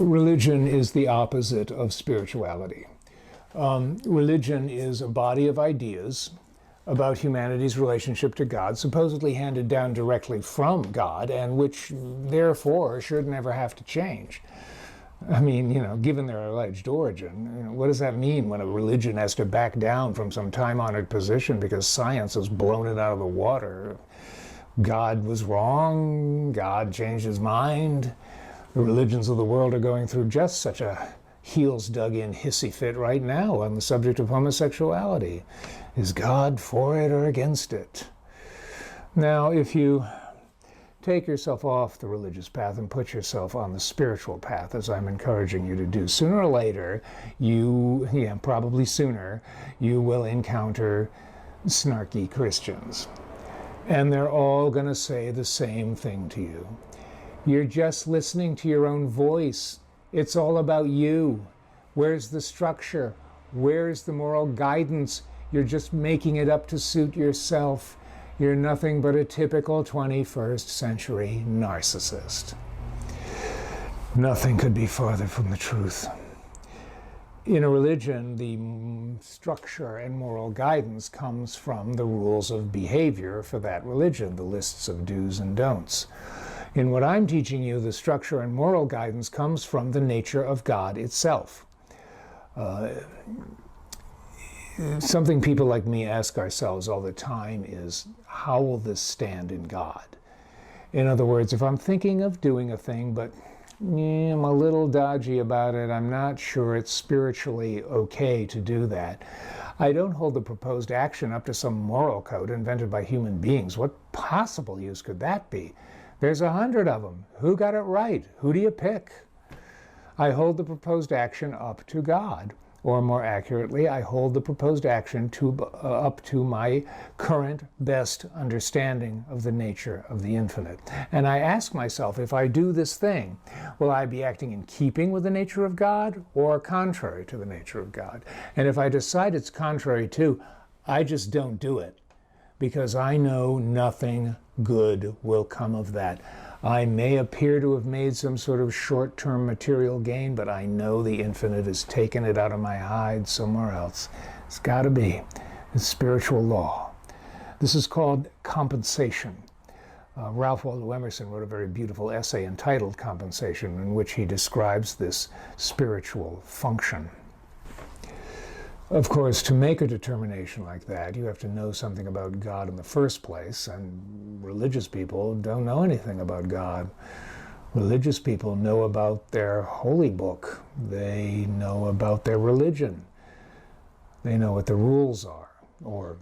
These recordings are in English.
Religion is the opposite of spirituality. Religion is a body of ideas about humanity's relationship to God, supposedly handed down directly from God, and which therefore should never have to change. I mean, given their alleged origin, what does that mean when a religion has to back down from some time-honored position because science has blown it out of the water? God was wrong, God changed his mind. The religions of the world are going through just such a heels dug in hissy fit right now on the subject of homosexuality. Is God for it or against it? Now, if you take yourself off the religious path and put yourself on the spiritual path, as I'm encouraging you to do, sooner or later, probably sooner, you will encounter snarky Christians. And they're all going to say the same thing to you. You're just listening to your own voice. It's all about you. Where's the structure? Where's the moral guidance? You're just making it up to suit yourself. You're nothing but a typical 21st century narcissist. Nothing could be farther from the truth. In a religion, the structure and moral guidance comes from the rules of behavior for that religion, the lists of do's and don'ts. In what I'm teaching you, the structure and moral guidance comes from the nature of God itself. Something people like me ask ourselves all the time is, how will this stand in God? In other words, if I'm thinking of doing a thing, but I'm a little dodgy about it, I'm not sure it's spiritually okay to do that, I don't hold the proposed action up to some moral code invented by human beings. What possible use could that be? There's 100 of them. Who got it right? Who do you pick? I hold the proposed action up to God. Or more accurately, I hold the proposed action up to my current best understanding of the nature of the infinite. And I ask myself, if I do this thing, will I be acting in keeping with the nature of God or contrary to the nature of God? And if I decide it's contrary to, I just don't do it, because I know nothing good will come of that. I may appear to have made some sort of short-term material gain, but I know the infinite has taken it out of my hide somewhere else. It's got to be. It's spiritual law. This is called compensation. Ralph Waldo Emerson wrote a very beautiful essay entitled Compensation, in which he describes this spiritual function. Of course, to make a determination like that, you have to know something about God in the first place, and religious people don't know anything about God. Religious people know about their holy book. They know about their religion. They know what the rules are, or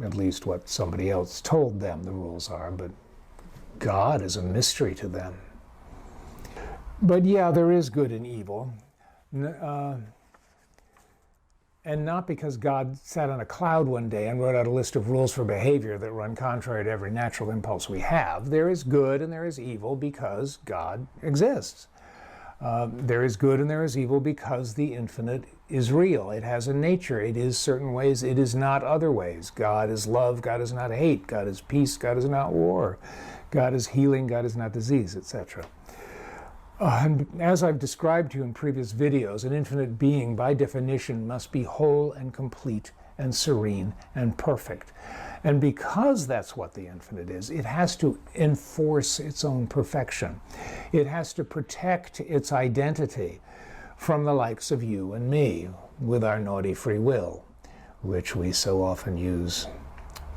at least what somebody else told them the rules are, but God is a mystery to them. But yeah, there is good and evil. And not because God sat on a cloud one day and wrote out a list of rules for behavior that run contrary to every natural impulse we have. There is good and there is evil because God exists. There is good and there is evil because the infinite is real. It has a nature. It is certain ways. It is not other ways. God is love. God is not hate. God is peace. God is not war. God is healing. God is not disease, etc. And as I've described to you in previous videos, an infinite being, by definition, must be whole and complete and serene and perfect. And because that's what the infinite is, it has to enforce its own perfection. It has to protect its identity from the likes of you and me with our naughty free will, which we so often use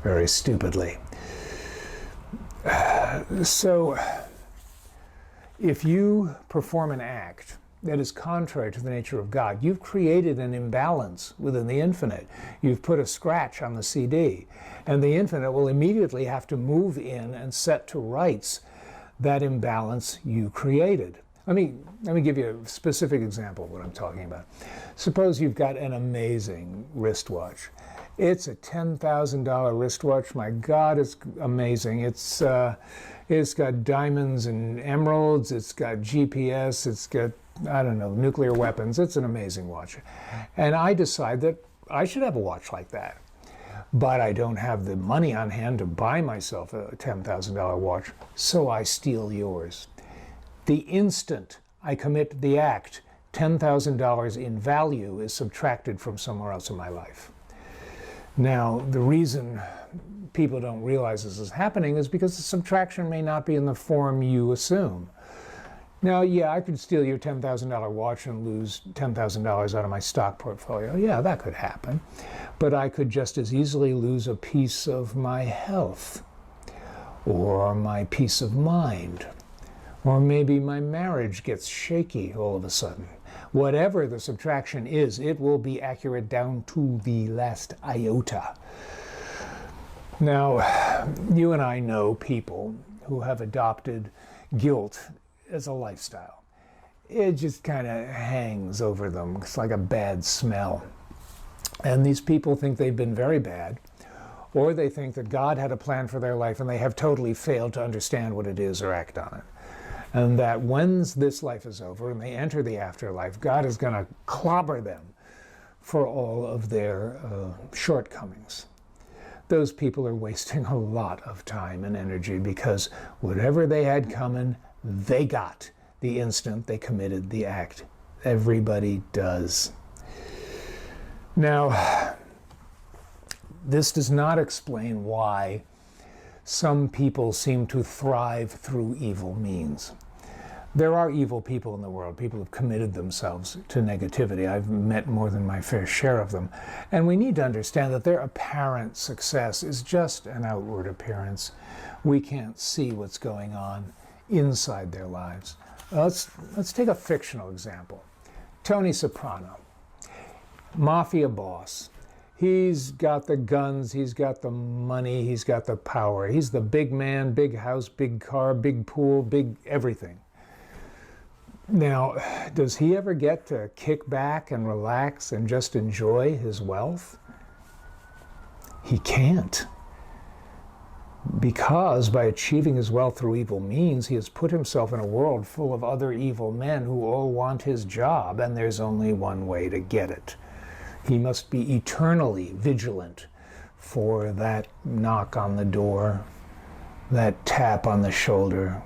very stupidly. So, if you perform an act that is contrary to the nature of God, you've created an imbalance within the infinite. You've put a scratch on the CD, and the infinite will immediately have to move in and set to rights that imbalance you created. Let me give you a specific example of what I'm talking about. Suppose you've got an amazing wristwatch. It's a $10,000 wristwatch. My God, it's amazing. It's got diamonds and emeralds. It's got GPS. It's got, I don't know, nuclear weapons. It's an amazing watch. And I decide that I should have a watch like that. But I don't have the money on hand to buy myself a $10,000 watch, so I steal yours. The instant I commit the act, $10,000 in value is subtracted from somewhere else in my life. Now, the reason people don't realize this is happening is because the subtraction may not be in the form you assume. Now, yeah, I could steal your $10,000 watch and lose $10,000 out of my stock portfolio. Yeah, that could happen. But I could just as easily lose a piece of my health, or my peace of mind, or maybe my marriage gets shaky all of a sudden. Whatever the subtraction is, it will be accurate down to the last iota. Now, you and I know people who have adopted guilt as a lifestyle. It just kind of hangs over them. It's like a bad smell. And these people think they've been very bad, or they think that God had a plan for their life and they have totally failed to understand what it is or act on it. And that when this life is over and they enter the afterlife, God is going to clobber them for all of their shortcomings. Those people are wasting a lot of time and energy, because whatever they had coming, they got the instant they committed the act. Everybody does. Now, this does not explain why some people seem to thrive through evil means. There are evil people in the world. People have committed themselves to negativity. I've met more than my fair share of them. And we need to understand that their apparent success is just an outward appearance. We can't see what's going on inside their lives. Let's take a fictional example. Tony Soprano, mafia boss. He's got the guns, he's got the money, he's got the power. He's the big man, big house, big car, big pool, big everything. Now, does he ever get to kick back and relax and just enjoy his wealth? He can't. Because by achieving his wealth through evil means, he has put himself in a world full of other evil men who all want his job, and there's only one way to get it. He must be eternally vigilant for that knock on the door, that tap on the shoulder,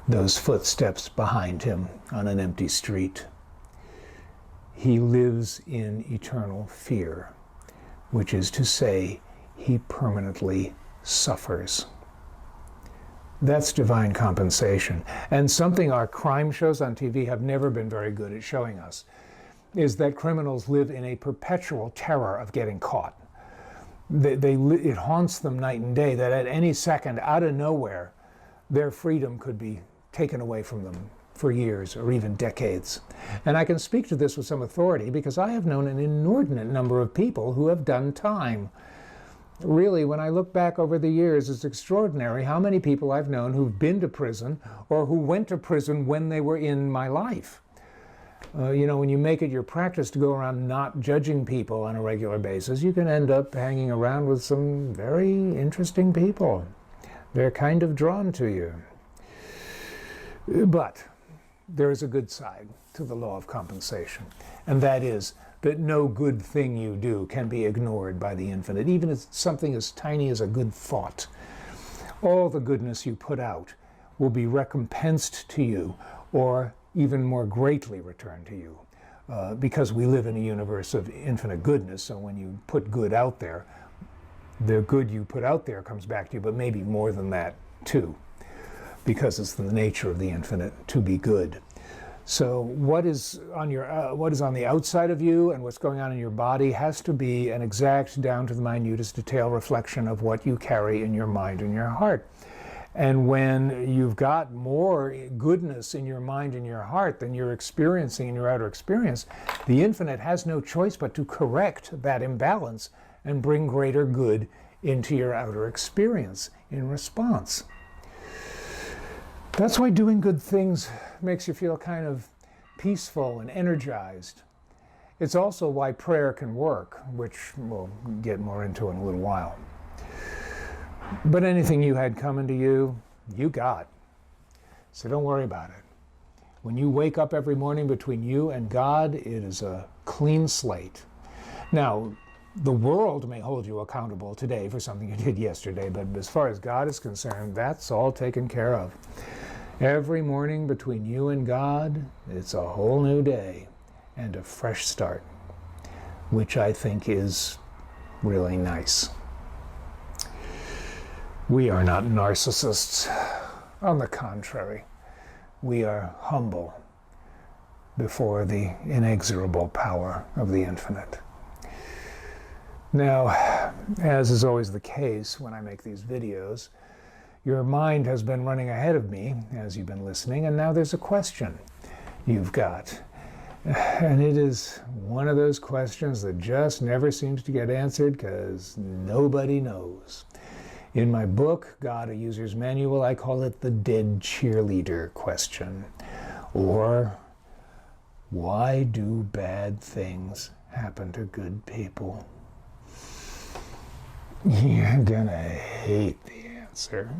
those footsteps behind him on an empty street. He lives in eternal fear, which is to say, he permanently suffers. That's divine compensation. And something our crime shows on TV have never been very good at showing us is that criminals live in a perpetual terror of getting caught. It haunts them night and day that at any second, out of nowhere, their freedom could be taken away from them for years or even decades. And I can speak to this with some authority because I have known an inordinate number of people who have done time. Really, when I look back over the years, it's extraordinary how many people I've known who've been to prison or who went to prison when they were in my life. When you make it your practice to go around not judging people on a regular basis, you can end up hanging around with some very interesting people. They're kind of drawn to you. But there is a good side to the law of compensation, and that is that no good thing you do can be ignored by the infinite, even if something as tiny as a good thought. All the goodness you put out will be recompensed to you, or even more greatly returned to you, because we live in a universe of infinite goodness. So when you put good out there, the good you put out there comes back to you, but maybe more than that too, because it's the nature of the infinite to be good. So what is on the outside of you and what's going on in your body has to be an exact, down to the minutest detail reflection of what you carry in your mind and your heart. And when you've got more goodness in your mind and your heart than you're experiencing in your outer experience, the infinite has no choice but to correct that imbalance and bring greater good into your outer experience in response. That's why doing good things makes you feel kind of peaceful and energized. It's also why prayer can work, which we'll get more into in a little while. But anything you had coming to you, you got. So don't worry about it. When you wake up every morning, between you and God, it is a clean slate. Now, the world may hold you accountable today for something you did yesterday, but as far as God is concerned, that's all taken care of. Every morning between you and God, it's a whole new day and a fresh start, which I think is really nice. We are not narcissists. On the contrary, we are humble before the inexorable power of the infinite. Now, as is always the case when I make these videos, your mind has been running ahead of me as you've been listening, and now there's a question you've got. And it is one of those questions that just never seems to get answered because nobody knows. In my book, God, a User's Manual, I call it the dead cheerleader question. Or, why do bad things happen to good people? You're gonna hate the answer.